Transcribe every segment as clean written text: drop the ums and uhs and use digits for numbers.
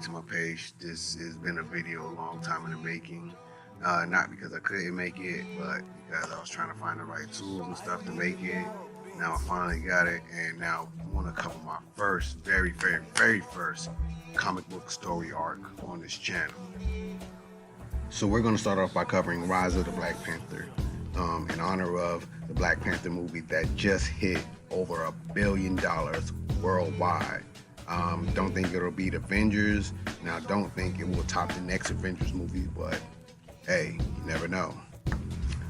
to my page. This has been a video a long time in the making. Not because I couldn't make it, but because I was trying to find the right tools and stuff to make it. Now I finally got it, and now I want to cover my first, very first comic book story arc on this channel. So we're going to start off by covering Rise of the Black Panther, in honor of the Black Panther movie that just hit over $1 billion worldwide. Don't think it'll beat Avengers. Now, don't think it will top the next Avengers movie, but hey, you never know.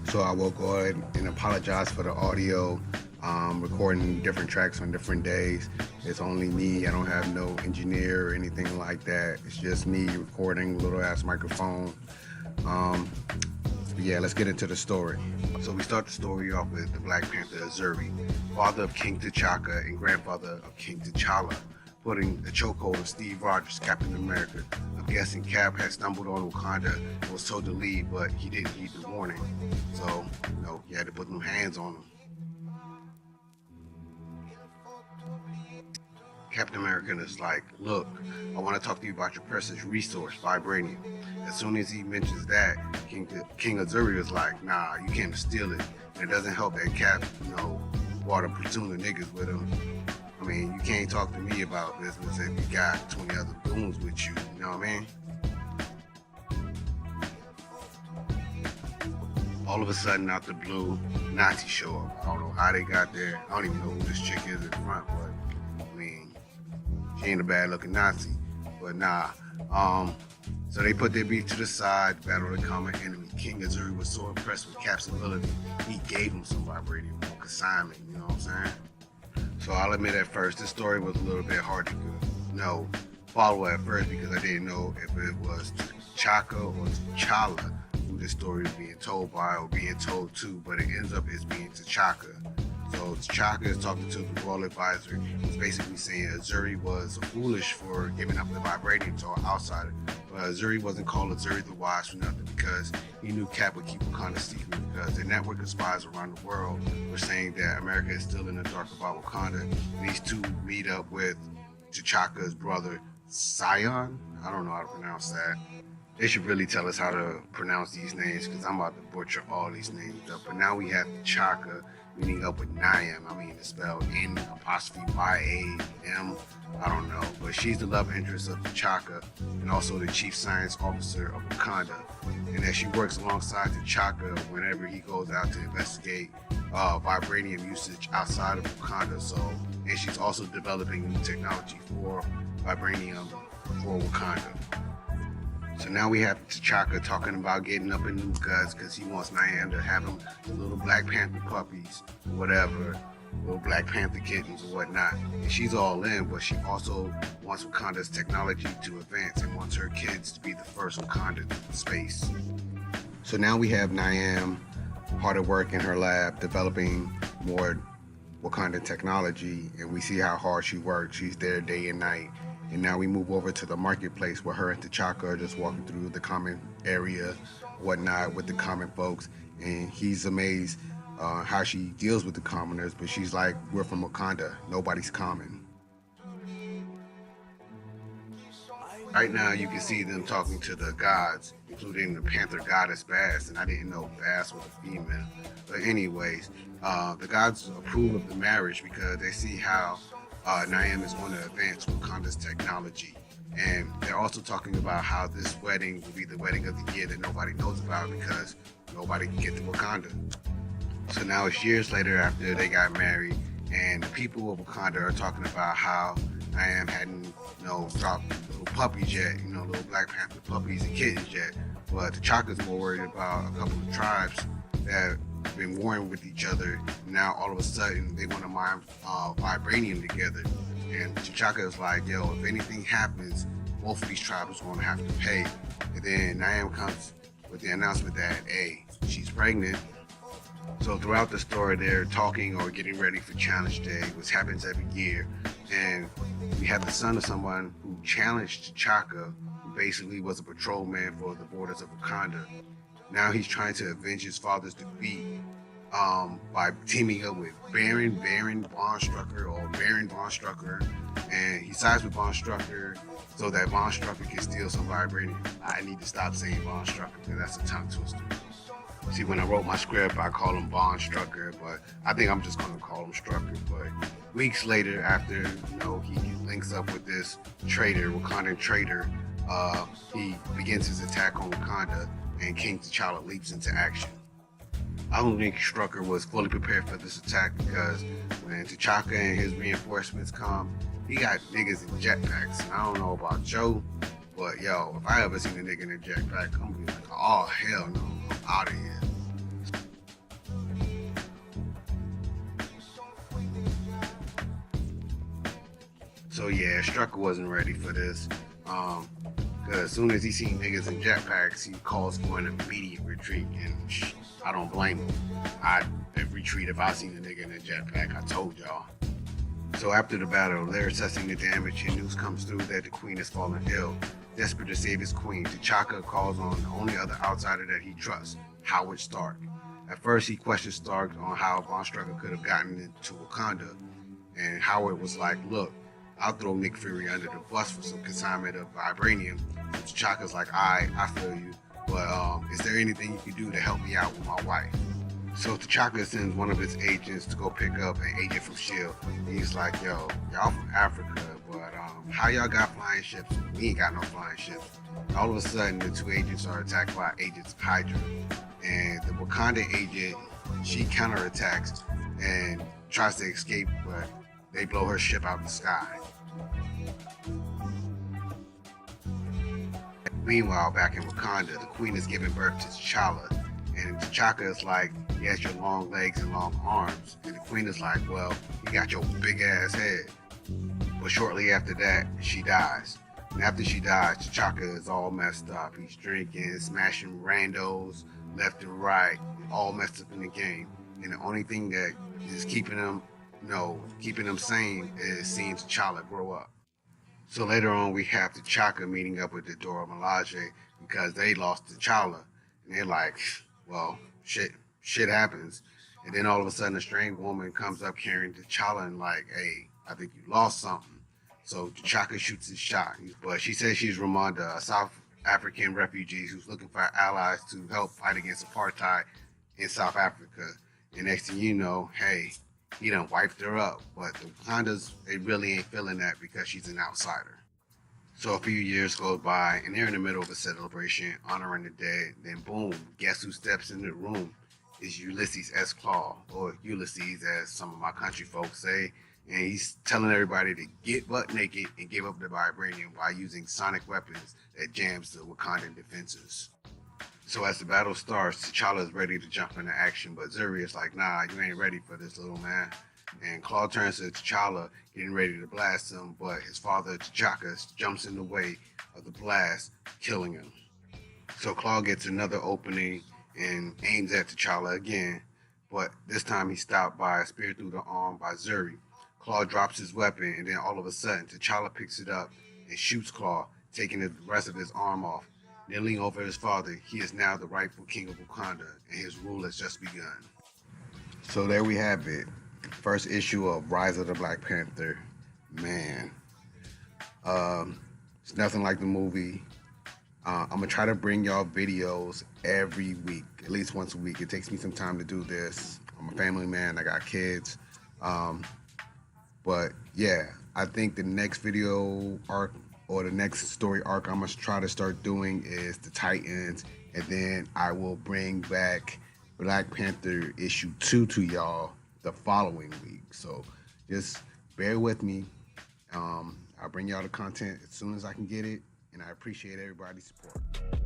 So I will go ahead and apologize for the audio, recording different tracks on different days. It's only me. I don't have no engineer or anything like that. It's just me recording, little ass microphone. Yeah, let's get into the story. So we start the story off with the Black Panther Azzuri, father of King T'Challa and grandfather of King T'Challa, putting the chokehold of Steve Rogers, Captain America. I'm guessing Cap had stumbled on Wakanda and was told to leave, but he didn't heed the warning. So, he had to put them hands on him. Captain America is like, look, I want to talk to you about your precious resource, vibranium. As soon as he mentions that, King Azzuri is like, nah, you can't steal it. And it doesn't help that Cap, brought a platoon of niggas with him. I mean, you can't talk to me about business if you got 20 other goons with you, you know what I mean? All of a sudden, out the blue, Nazis show up. I don't know how they got there. I don't even know who this chick is in front, but I mean, she ain't a bad looking Nazi. But nah, so they put their beef to the side, battle the common enemy. King Azzuri was so impressed with Cap's ability, he gave him some vibranium on consignment, you know what I'm saying? So I'll admit at first, this story was a little bit hard to follow at first because I didn't know if it was T'Chaka or T'Challa who this story was being told by or being told to, but it ends up as being T'Chaka. So T'Chaka is talking to the royal advisor. He's basically saying Azzuri was foolish for giving up the vibranium to an outsider. But Azzuri wasn't called Azzuri the Wise for nothing because he knew Cap would keep Wakanda secret because the network of spies around the world were saying that America is still in the dark about Wakanda. And these two meet up with T'Chaka's brother, Sion. I don't know how to pronounce that. They should really tell us how to pronounce these names because I'm about to butcher all these names up. But now we have T'Chaka meeting up with Nyam. I mean, it's spelled N''YAM. I don't know. But she's the love interest of T'Chaka and also the chief science officer of Wakanda. And that she works alongside T'Chaka whenever he goes out to investigate vibranium usage outside of Wakanda. And she's also developing new technology for vibranium for Wakanda. So now we have T'Chaka talking about getting up in new guts because he wants Nyam to have him the little Black Panther puppies, or whatever, little Black Panther kittens or whatnot. And she's all in, but she also wants Wakanda's technology to advance and wants her kids to be the first Wakanda to space. So now we have Nyam hard at work in her lab developing more Wakanda technology, and we see how hard she works. She's there day and night. And now we move over to the marketplace where her and T'Chaka are just walking through the common area, whatnot, with the common folks. And he's amazed how she deals with the commoners, but she's like, we're from Wakanda, nobody's common. Right now you can see them talking to the gods, including the Panther goddess Bass, and I didn't know Bass was a female. But anyways, the gods approve of the marriage because they see how Nyam is going to advance Wakanda's technology. And they're also talking about how this wedding will be the wedding of the year that nobody knows about because nobody can get to Wakanda. So now it's years later after they got married, and the people of Wakanda are talking about how Nyam hadn't, dropped little puppies yet, little Black Panther puppies and kittens yet. But T'Chaka's more worried about a couple of tribes that have been warring with each other. Now all of a sudden they want to mine vibranium together. And T'Chaka is like, yo, if anything happens, both of these tribes are going to have to pay. And then Nyam comes with the announcement that, hey, she's pregnant. So throughout the story, they're talking or getting ready for Challenge Day, which happens every year. And we have the son of someone who challenged T'Chaka, who basically was a patrolman for the borders of Wakanda. Now he's trying to avenge his father's defeat by teaming up with Baron Von Strucker or Baron Von Strucker, and he sides with Von Strucker so that Von Strucker can steal some vibranium. I need to stop saying Von Strucker because that's a tongue twister. See, when I wrote my script, I call him Von Strucker, but I think I'm just going to call him Strucker. But weeks later, after he links up with this traitor, Wakandan traitor, he begins his attack on Wakanda, and King T'Challa leaps into action. I don't think Strucker was fully prepared for this attack because when T'Chaka and his reinforcements come, he got niggas in jetpacks. And I don't know about Joe, but yo, if I ever seen a nigga in a jetpack, I'm gonna be like, oh hell no, I'm out of here. So yeah, Strucker wasn't ready for this. Cause as soon as he seen niggas in jetpacks, he calls for an immediate retreat, and I don't blame him. I'd retreat if I seen a nigga in a jetpack. I told y'all. So after the battle, they're assessing the damage, and news comes through that the queen has fallen ill. Desperate to save his queen, T'Chaka calls on the only other outsider that he trusts, Howard Stark. At first, he questions Stark on how Von Strucker could have gotten into Wakanda, and Howard was like, look, I'll throw Nick Fury under the bus for some consignment of vibranium. So T'Chaka's like, I feel you, but is there anything you can do to help me out with my wife? So T'Chaka sends one of his agents to go pick up an agent from S.H.I.E.L.D. And he's like, yo, y'all from Africa, but how y'all got flying ships? We ain't got no flying ships. And all of a sudden, the two agents are attacked by agents of Hydra. And the Wakanda agent, she counterattacks and tries to escape, but they blow her ship out of the sky. Meanwhile, back in Wakanda, the queen is giving birth to T'Challa. And T'Chaka is like, he has your long legs and long arms. And the queen is like, well, you got your big ass head. But shortly after that, she dies. And after she dies, T'Chaka is all messed up. He's drinking, smashing randos left and right, all messed up in the game. And the only thing that is keeping him sane is seeing T'Challa grow up. So later on, we have T'Chaka meeting up with the Dora Milaje because they lost T'Challa. And they're like, well, shit happens. And then all of a sudden, a strange woman comes up carrying T'Challa and like, hey, I think you lost something. So T'Chaka shoots his shot. But she says she's Ramonda, a South African refugee who's looking for allies to help fight against apartheid in South Africa. And next thing you know, hey, he done wiped her up. But the Wakandas, they really ain't feeling that because she's an outsider. So a few years goes by, and they're in the middle of a celebration honoring the dead. Then boom, guess who steps in the room? Is Ulysses S. Claw, or Ulysses as some of my country folks say. And he's telling everybody to get butt naked and give up the vibranium by using sonic weapons that jams the Wakandan defenses. So as the battle starts, T'Challa is ready to jump into action, but Azzuri is like, nah, you ain't ready for this, little man. And Claw turns to T'Challa, getting ready to blast him, but his father, T'Chaka, jumps in the way of the blast, killing him. So Claw gets another opening and aims at T'Challa again, but this time he's stopped by a spear through the arm by Azzuri. Claw drops his weapon, and then all of a sudden, T'Challa picks it up and shoots Claw, taking the rest of his arm off. Kneeling over his father, he is now the rightful king of Wakanda, and his rule has just begun. So there we have it. First issue of Rise of the Black Panther. Man. It's nothing like the movie. I'm going to try to bring y'all videos every week, at least once a week. It takes me some time to do this. I'm a family man. I got kids. But yeah, I think the next video arc or the next story arc I'm going to try to start doing is the Titans. And then I will bring back Black Panther issue 2 to y'all the following week. So just bear with me. I'll bring y'all the content as soon as I can get it. And I appreciate everybody's support.